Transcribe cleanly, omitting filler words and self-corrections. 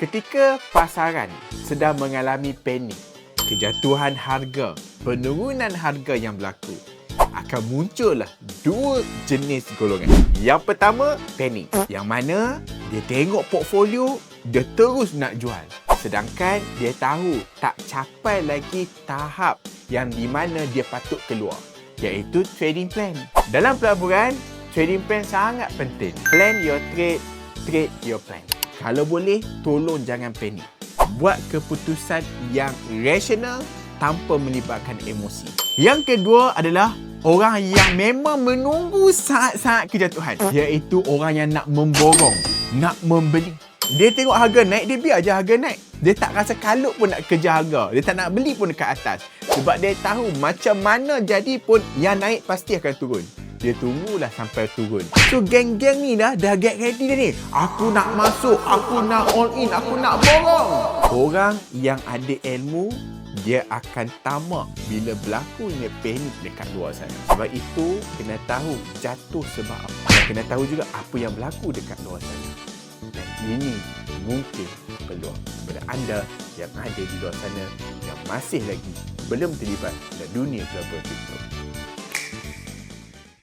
Ketika pasaran sedang mengalami panik, kejatuhan harga, penurunan harga yang berlaku, akan muncullah dua jenis golongan. Yang pertama, panik. Yang mana dia tengok portfolio, dia terus nak jual. Sedangkan dia tahu tak capai lagi tahap yang di mana dia patut keluar, iaitu trading plan. Dalam pelaburan, trading plan sangat penting. Plan your trade, trade your plan. Kalau boleh, tolong jangan panik. Buat keputusan yang rasional tanpa melibatkan emosi. Yang kedua adalah orang yang memang menunggu saat-saat kejatuhan, iaitu orang yang nak memborong, nak membeli. Dia tengok harga naik, dia biar je harga naik. Dia tak rasa kalut pun nak kejar harga. Dia tak nak beli pun dekat atas. Sebab dia tahu macam mana jadi pun yang naik pasti akan turun. Dia tunggulah sampai turun. So geng-geng ni dah get ready dah ni. Aku nak masuk, aku nak all in, aku nak borong. Orang yang ada ilmu, dia akan tamak bila berlakunya panik dekat luar sana. Sebab itu, kena tahu jatuh sebab apa. Dan kena tahu juga apa yang berlaku dekat luar sana. Dan ini mungkin peluang kepada anda yang ada di luar sana yang masih lagi belum terlibat dalam dunia pelaburan kripto.